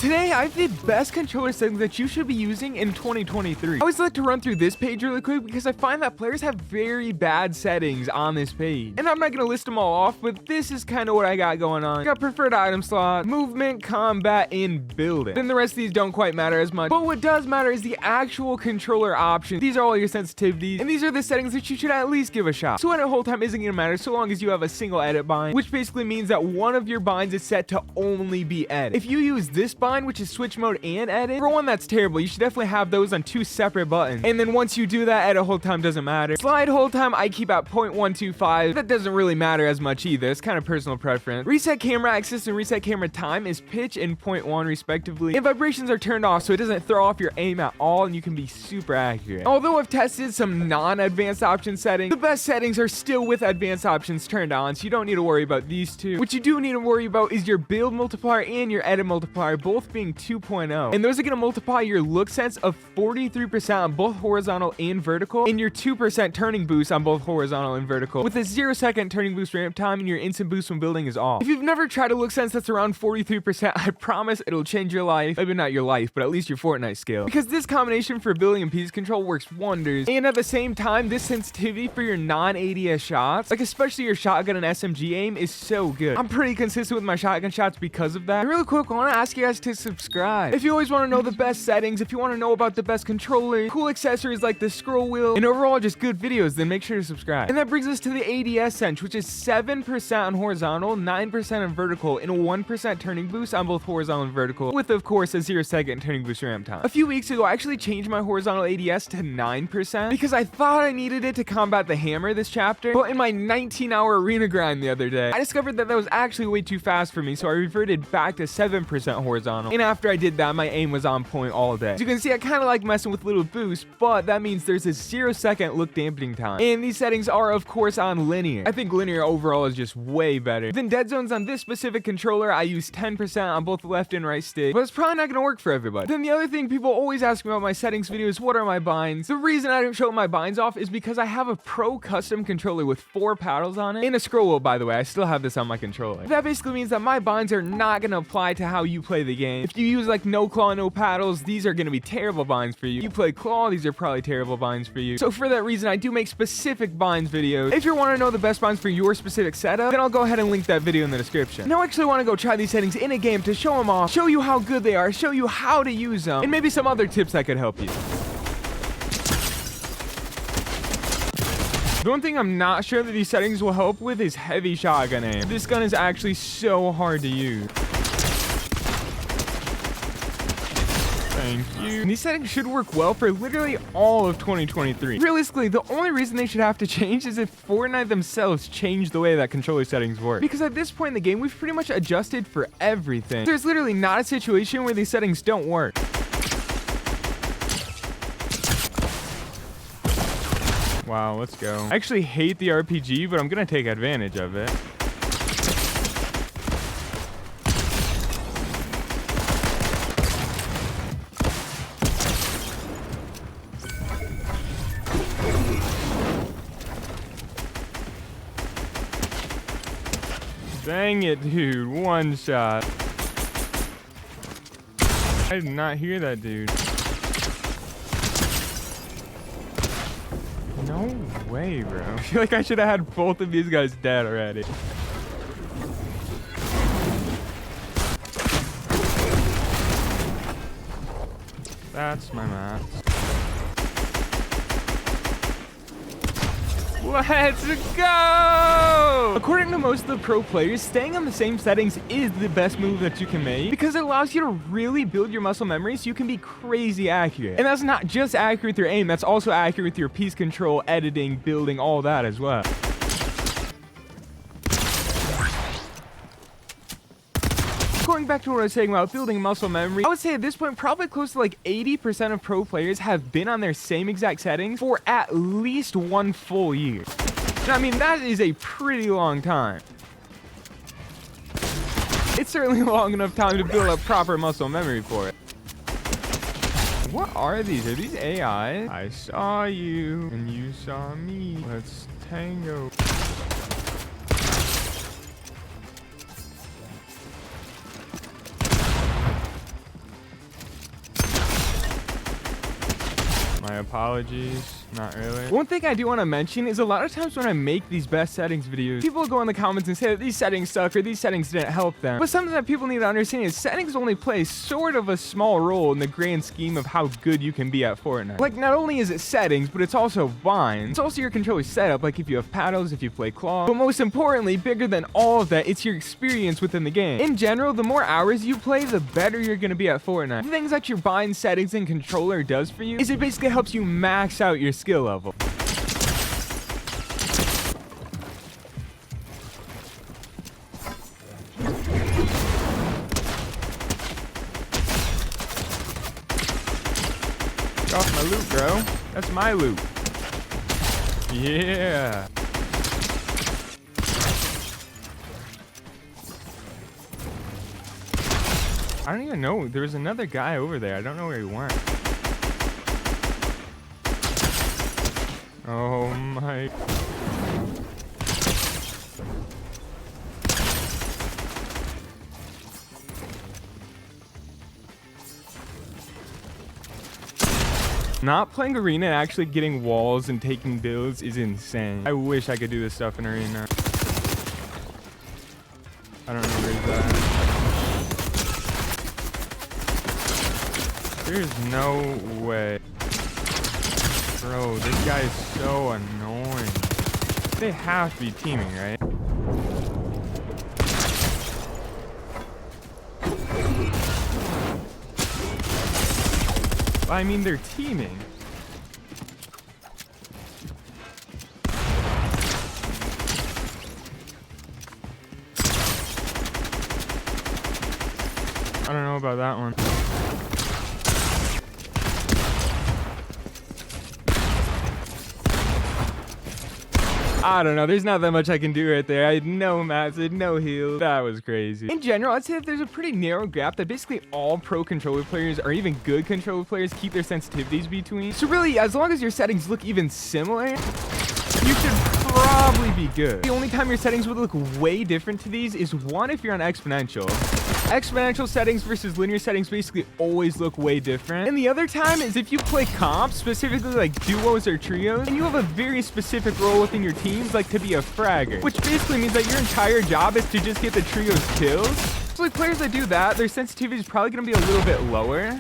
Today, I have the best controller settings that you should be using in 2023. I always like to run through this page really quick because I find that players have very bad settings on this page. And I'm not going to list them all off, but this is kind of what I got going on. I got preferred item slot, movement, combat, and building. Then the rest of these don't quite matter as much. But what does matter is the actual controller options. These are all your sensitivities, and these are the settings that you should at least give a shot. So edit hold time isn't going to matter so long as you have a single edit bind, which basically means that one of your binds is set to only be edit. If you use this bind, which is switch mode and edit, for one, that's terrible. You should definitely have those on two separate buttons. And then once you do that, edit hold time doesn't matter. Slide hold time I keep at 0.125. That doesn't really matter as much either. It's kind of personal preference. Reset camera access and reset camera time is pitch and 0.1 respectively. And vibrations are turned off so it doesn't throw off your aim at all and you can be super accurate. Although I've tested some non-advanced option settings, the best settings are still with advanced options turned on, so you don't need to worry about these two. What you do need to worry about is your build multiplier and your edit multiplier, both being 2.0, and those are going to multiply your look sense of 43% on both horizontal and vertical, and your 2% turning boost on both horizontal and vertical, with a 0-second turning boost ramp time, and your instant boost when building is off. If you've never tried a look sense that's around 43%, I promise it'll change your life. Maybe not your life, but at least your Fortnite skill, because this combination for building and piece control works wonders. And at the same time, this sensitivity for your non-ADS shots, like especially your shotgun and SMG aim, is so good. I'm pretty consistent with my shotgun shots because of that. And really quick, I want to ask you guys to subscribe. If you always want to know the best settings, if you want to know about the best controller, cool accessories like the scroll wheel, and overall just good videos, then make sure to subscribe. And that brings us to the ADS sense, which is 7% on horizontal, 9% on vertical, and a 1% turning boost on both horizontal and vertical, with of course a 0-second turning boost ramp time. A few weeks ago, I actually changed my horizontal ADS to 9% because I thought I needed it to combat the hammer this chapter, but in my 19-hour arena grind the other day, I discovered that was actually way too fast for me, so I reverted back to 7% horizontal. And after I did that, my aim was on point all day. As you can see, I kind of like messing with little boosts, but that means there's a 0-second look dampening time. And these settings are, of course, on linear. I think linear overall is just way better. Then dead zones on this specific controller, I use 10% on both left and right stick, but it's probably not going to work for everybody. Then the other thing people always ask me about my settings videos, what are my binds? The reason I don't show my binds off is because I have a pro custom controller with 4 paddles on it, and a scroll wheel, by the way. I still have this on my controller. That basically means that my binds are not going to apply to how you play the game. If you use like no claw, no paddles, these are going to be terrible binds for you. You play claw, these are probably terrible binds for you. So for that reason, I do make specific binds videos. If you want to know the best binds for your specific setup, then I'll go ahead and link that video in the description. Now I actually want to go try these settings in a game to show them off, show you how good they are, show you how to use them, and maybe some other tips that could help you. The one thing I'm not sure that these settings will help with is heavy shotgun aim. This gun is actually so hard to use. Thank you. And these settings should work well for literally all of 2023. Realistically, the only reason they should have to change is if Fortnite themselves change the way that controller settings work. Because at this point in the game, we've pretty much adjusted for everything. There's literally not a situation where these settings don't work. Wow, let's go. I actually hate the RPG, but I'm gonna take advantage of it. Dang it, dude. One shot. I did not hear that, dude. No way, bro. I feel like I should have had both of these guys dead already. That's my max. Let's go! According to most of the pro players, staying on the same settings is the best move that you can make because it allows you to really build your muscle memory so you can be crazy accurate. And that's not just accurate with your aim, that's also accurate with your piece control, editing, building, all that as well. Going back to what I was saying about building muscle memory, I would say at this point, probably close to like 80% of pro players have been on their same exact settings for at least 1 full year. And I mean, that is a pretty long time. It's certainly long enough time to build up proper muscle memory for it. What are these? Are these AI? I saw you and you saw me. Let's tango. My apologies. Not really. One thing I do want to mention is a lot of times when I make these best settings videos, people go in the comments and say that these settings suck or these settings didn't help them. But something that people need to understand is settings only play sort of a small role in the grand scheme of how good you can be at Fortnite. Like, not only is it settings, but it's also bind. It's also your controller setup, like if you have paddles, if you play claw. But most importantly, bigger than all of that, it's your experience within the game. In general, the more hours you play, the better you're going to be at Fortnite. The things that your bind settings and controller does for you is it basically helps you max out your skill level. Get off my loot, bro. That's my loot. Yeah. I don't even know. There was another guy over there. I don't know where he went. Oh my. Not playing arena and actually getting walls and taking builds is insane. I wish I could do this stuff in arena. I don't know where he's at. There's no way. Bro, this guy is so annoying. They have to be teaming, right? I mean, they're teaming. I don't know about that one. I don't know. There's not that much I can do right there. I had no mats, I had no heals. That was crazy. In general, I'd say that there's a pretty narrow gap that basically all pro controller players or even good controller players keep their sensitivities between. So really, as long as your settings look even similar, you should probably be good. The only time your settings would look way different to these is one, if you're on exponential. Exponential settings versus linear settings basically always look way different. And the other time is if you play comps, specifically like duos or trios, and you have a very specific role within your teams, like to be a fragger, which basically means that your entire job is to just get the trios kills. So like players that do that, their sensitivity is probably going to be a little bit lower.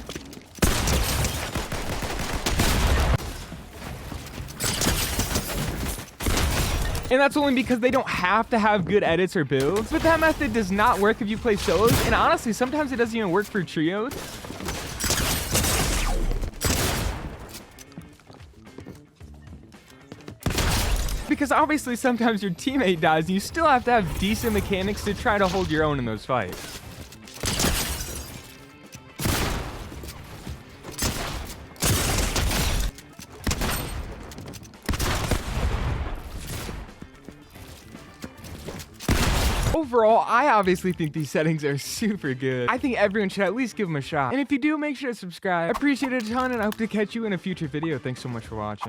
And that's only because they don't have to have good edits or builds. But that method does not work if you play solos. And honestly, sometimes it doesn't even work for trios. Because obviously sometimes your teammate dies and you still have to have decent mechanics to try to hold your own in those fights. Overall, I obviously think these settings are super good. I think everyone should at least give them a shot. And if you do, make sure to subscribe. I appreciate it a ton, and I hope to catch you in a future video. Thanks so much for watching.